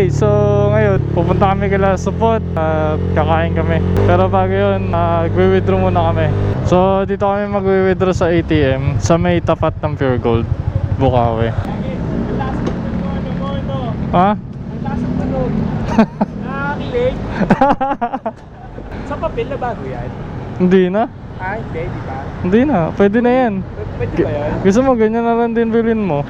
Okay, so ngayon pupunta kami kila Supot at kakain kami. Pero bago yun, magwi-withdraw muna kami. So dito kami magwi-withdraw sa ATM sa may tapat ng Pure Gold, Bukawi. Ha? Ang taas ng tunog. Nakakilig. Sa papel na bago yan? Hindi na. Hindi, di ba? Hindi na, pwede na yan. Pwede ba yan? Gusto mo, ganyan na lang din bilhin mo.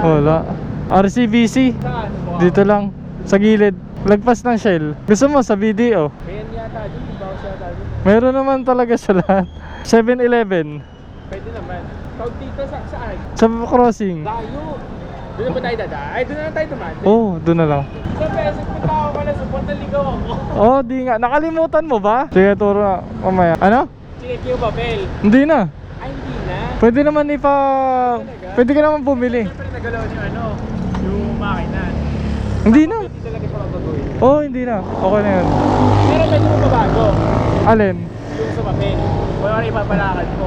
Wala. RCBC. Saan? Dito lang, sa gilid. Lagpas ng Shell. Gusto mo sa BDO? Ayan yata dun, di ba ako siya dun? Meron naman talaga sa lahat. 7-Eleven. Pwede naman. Tawag dito saan? Sa crossing. Layo. Doon na ba tayo dadaan? Ay, doon na tayo dumaan. Oh, doon na lang. Sa beses punta ako pala, support na ligaw ako. Oh, di nga. Nakalimutan mo ba? Sige, turo na. Mamaya. Ano? Check yung papel. Hindi na. Ay, hindi na. Pwede naman Pwede ka naman bumili. Siyempre nagalaw yung makina. Hindi na. Hindi talaga pa gagawin. Oh, hindi na. Okay na yun. Pero medyo mababago. Alin? Yung sa papel. Wala rin ipapalakad ko.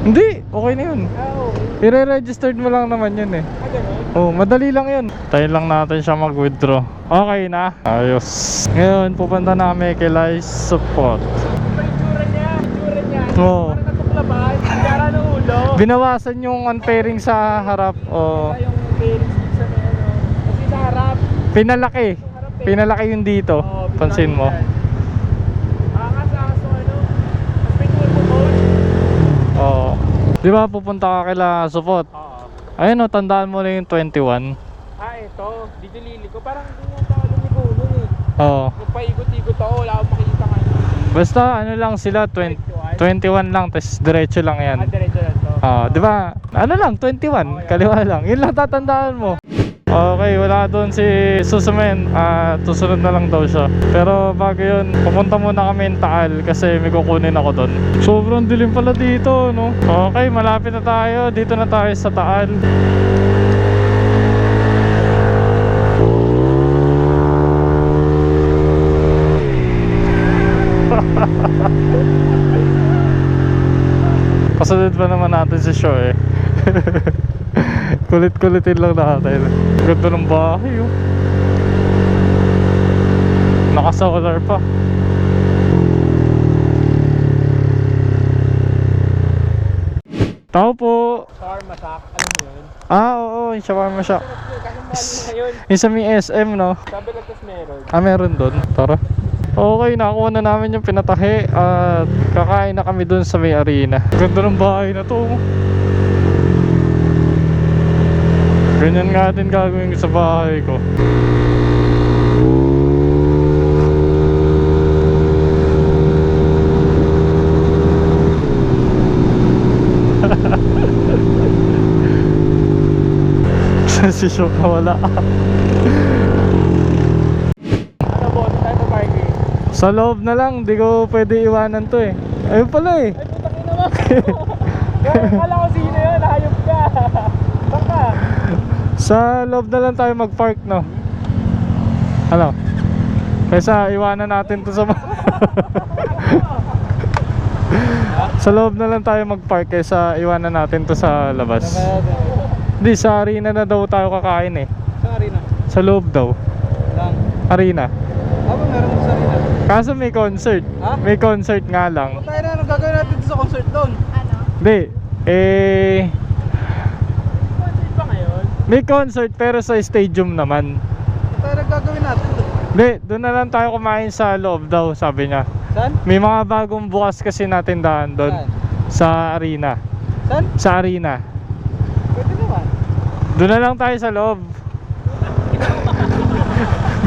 Hindi. Okay na yun. Okay. I-re-registered mo lang naman yun eh. Ganun? Oh, madali lang yun. Tayo lang natin siya mag-withdraw. Okay na. Ayos. Ngayon, pupunta na kami kay Lice Support. Iba yung tsura niya. Oo. Parang natuklaban. Gara ng ulo. Binawasan yung unpairing sa harap. Oh. Yung bearings sa may ano. Kasi sa harap. Pinalaki. Pinalaki yung dito. Pansin mo. Angas-angas ng ano. Mas may turbo mode. Oo. Di ba pupunta ka kila Support? Oo. Ayun o, tandaan mo na yung 21. Ito. Dito liliko. Parang hindi yung tao lumigo nun eh. Oo. Kung paikot-ikot ako, wala akong makikita ngayon. Basta ano lang sila, 21 lang, tapos diretso lang yan. Diretso lang to. Di ba? Ano lang, 21, kaliwa lang. Yun lang tatandaan mo. Okay, wala doon si Susumen. Susunod na lang daw siya. Pero bago yun, pupunta muna kami ng Taal kasi may kukunin ako doon. Sobrang dilim pala dito, no? Okay, malapit na tayo. Dito na tayo sa Taal. Kasunod pa naman natin si Shaw eh. Kulit-kulitin lang natin. Ganda ng bahay oh. Naka-solar pa. Tao po. Shawarma shack, alam mo yun? Oo, yung shawarma shack. Kasi mahal na yun. Yung sa may SM, no? Sabi lang tas meron. Meron doon. Tara. Okay, nakuha na namin yung pinatahe at kakain na kami doon sa may arena. Ganda ng bahay na to. Ganyan nga din gagawin sa bahay ko. Si Shock na wala. Naboto tayo sa parking. Sa loob na lang, di ko pwede iwanan to eh. Ayun pala eh. Ay, putang ina mo. Kala ko sino yun, hayop ka. Baka. Sa loob na lang tayo mag-park, no? Ano? Kaysa iwanan natin to sa sa loob na lang tayo mag-park kaysa iwanan natin to sa labas. Hindi, sa arena na daw tayo kakain eh. Sa arena? Sa loob daw. Lang. Arena. Aba, meron sa arena. Kaso may concert. Ha? May concert nga lang. Tayo na, anong gagawin natin sa concert doon? Hindi. Concert pa ngayon? May concert pero sa stadium naman. Tayo na gagawin natin doon. Hindi, doon na lang tayo kumain sa loob daw, sabi niya. Saan? May mga bagong bukas kasi natin daan doon. Sa arena. Saan? Sa arena. Pwede naman. Doon na lang tayo sa loob.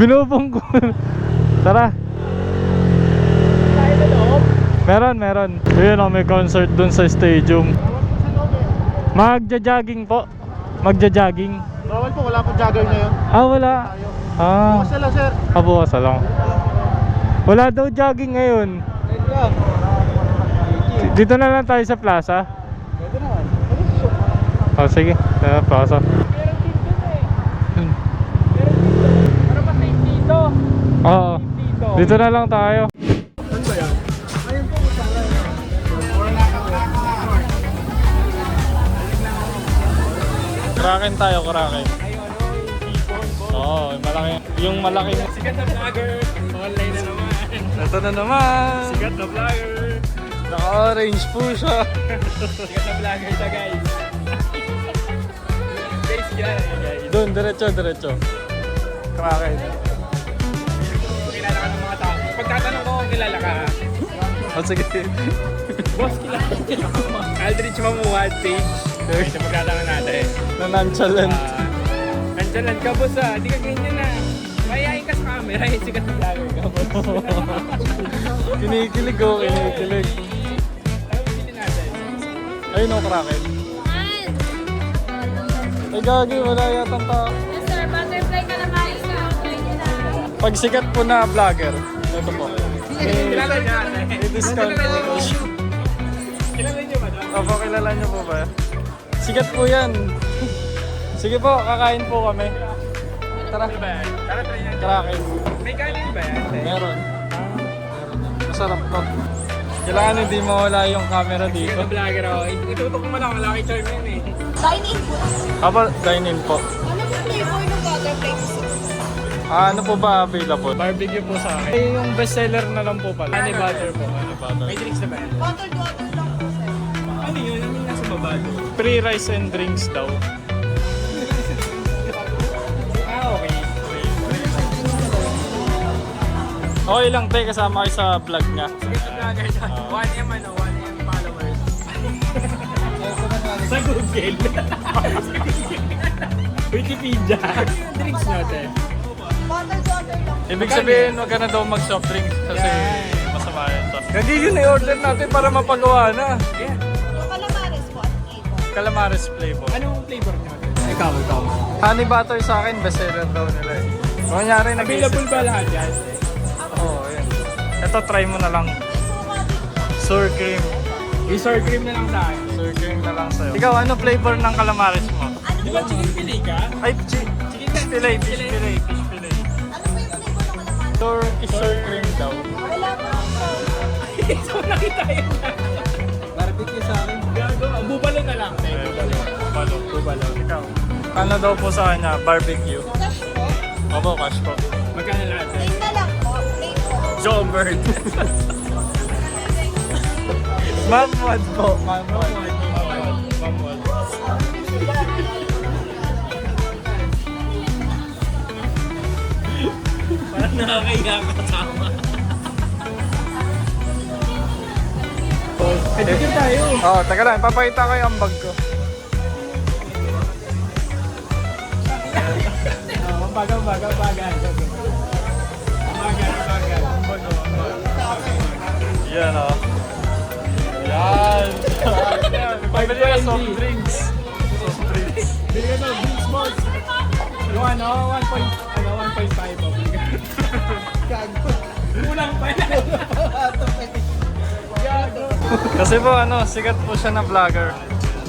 Binubong ko. Tara. Tayo na loob? Meron. Ayun o, may concert doon sa stadium. Magja-jogging po. Magja-jogging. Bawal po, wala pong jogger ngayon. Wala. Bukas na lang, sir. Bukas na lang. Wala daw jogging ngayon. Pwede lang. Dito na lang tayo sa plaza. Pwede naman. Pwede siya. Sige. Sa plaza. Meron din dun eh. Meron din dun. Para mas safe dito. Oo. Dito. Dito na lang tayo. Saan ba yan? Ayun po, Kraken tayo, Kraken. Ayun, ano, yung bacon po. Oo, yung Yung malaking... Sikat na vlogger. Online na naman. Ito na naman. Sikat na vlogger. Naka-orange po siya. Sikat na vlogger siya guys. Guys, guys. Doon, diretso. Kraken. Kilala ka ng mga tao. Pagtatanong ko kung kilala ka. Oh, sige. Boss, kilala ka. Aldrich Mamuad page. Ito pagtatanong natin. Na nonchalant. Nandyan ka boss ah. Di ka ganyan na. Mayayain ka sa camera. Sikat na vlogger ka boss. Kinikilig oh, kinikilig. Ano bili natin? Ayun oh, Kraken. Ay gagi, wala yatang tao. Yes sir, butterfly calamari sa try niyo na. Pag sikat po na vlogger, ito po. Kilala niya. May discount po. Kilala niyo ba? Opo, kilala niyo po ba? Sikat po yan. Sige po, kakain po kami. Tara, Ano ba yan? Tara, try niya. Kraken. May kanin ba yan? Meron. Masarap to. Kailangan hindi mawala yung camera Sikat dito. na vlogger ako. Itutok mo lang. Malaki charm yan eh. Dine-in po. Aba, dine-in po. Ano po flavor ng butterfly po sir? Ano po ba available? Barbecue po sa akin. Eh, yung bestseller na lang po pala. Honey butter po. Honey butter. May drinks na ba yan? Bottled water lang po sir. Ano yun? Ano yung nasa baba doon? Free rice and drinks daw. Okay. Okay lang, te. Kasama kayo sa vlog niya. Sikat na vlogger siya. 1M ano? 1M followers. Sa Google. Wikipedia. Ano yung drinks natin? Bottled water lang po. Ibig sabihin, wag ka na daw mag-soft drinks kasi Yan. masama yun to. Hindi yun i-order natin para mapagawa na. Ayan. Yung calamares po, ano flavor? Calamares flavor. Anong flavor natin? Ikaw. Honey butter sa akin, bestseller daw nila eh. Kung kunyari, Available ba lahat yan? Oo, yun. Ito, try mo na lang. Sour cream. Yung sour cream na lang sa akin. Sour cream na lang sa'yo. Ikaw, ano flavor ng calamares mo? Ano Di po? ba chicken fillet ka? Ay, fish fillet, fish fillet, fish fillet. Ano po yung flavor ng calamares? Sour cream daw. Wala po po. So nakita yun. Barbecue sa akin. Gago. Bubalo na lang. Bubalo. Ikaw. Ano daw po sa kanya? Barbecue. Cash po. Opo, cash po. Magkano lahat? Plain na lang po. Plain po. Jobert. Mamwad po. Mamwad. Parang nakakaya kasama. Pwede tayo. Oh, teka lang. Papakita ko yung bag ko. Bagal. Yan o. Yan. Pabili ka soft drinks. Soft drinks. Bili ka ng drinks, boss. Yung ano, 1.5 po. Gago. Kulang pa na. Gago. Kasi po ano, sikat po siya na vlogger.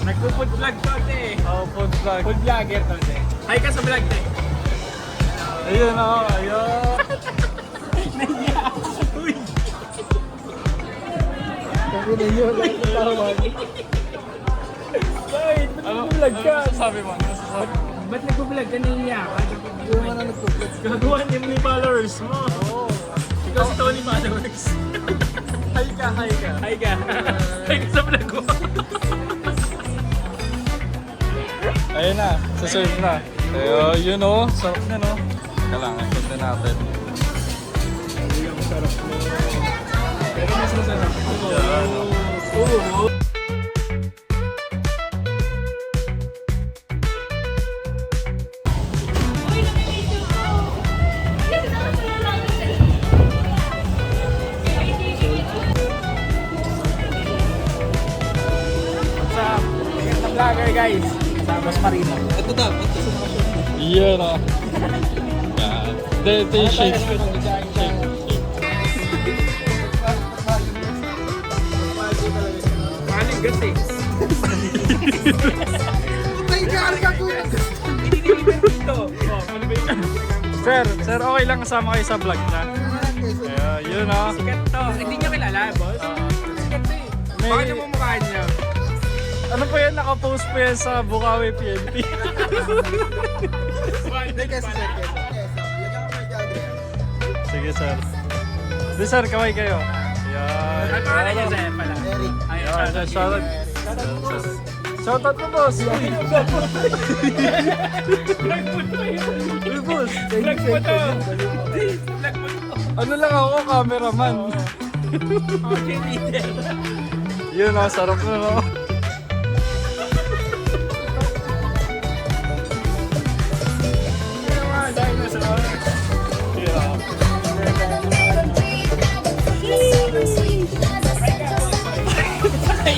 Nagpo-food vlog to, te. Oh, food vlog. Food vlogger to, te. Hi ka sa vlog, te. Ayun o, ayun. Naiya. Uy. Bakit? Ba't nagpo-vlog ka? Sabi mo, ano sasabi mo? Ba't nagpo-vlog ka? Naiya ka? Yung ano nagpo-vlog? Gagawa niya yung followers mo. Oo. Ikaw si Tony followers. Hi ka. Hi ka. Hi ka sa vlog ko. Ayun na, saserve na. Ayun, yun o, sarap na no. Kailangan punta natin. Ang sarap mo. Pero mas masarap. Yan. Oo. Uy, nakikita ko. Kasi nakasala lang sa What's up? Sikat na vlogger, guys. Sa Mas Marino. Yan o. Yan. Ito yung shake. Shake. Maling gas eh. Sir, okay lang kasama kayo sa vlog niya. Ayun, yun o. Sikat to. Hindi nyo kilala, boss? Sikat to eh. May- Bakit yung mumukhaan nyo? Ano po yan? Nakapost po yan sa Bukawi PNP. Hindi kasi Sige, sir. Di, sir, kaway kayo. Yan. Ang pangalan niya, sir, pala. Yan, shoutout. Shoutout mo, boss. Uy, boss. Vlog mo to. Vlog mo to. Ano lang ako, cameraman. Okay, leader. Yun, sarap na, no? Dinosaur. Yeah. Sakay.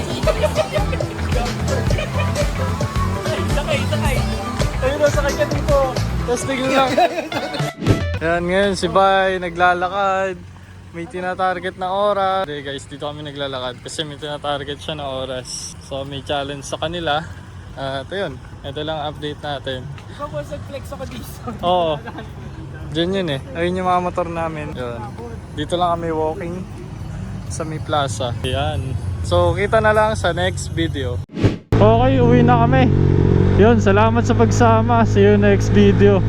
Ayun, nasa kanya dito. Tapos tignan lang. Yan, ngayon si Bay naglalakad. May tinatarget na oras. Hindi guys, dito kami naglalakad kasi may tinatarget siya na oras. So may challenge sa kanila. At ayun, ito lang update natin. Ikaw boss, nag-flex ako dito. Oo. Diyan yun eh. Ayun yung mga motor namin. Yun. Dito lang kami walking sa may plaza. Yan. So kita na lang sa next video. Okay, uwi na kami. Yun, salamat sa pagsama. See you next video.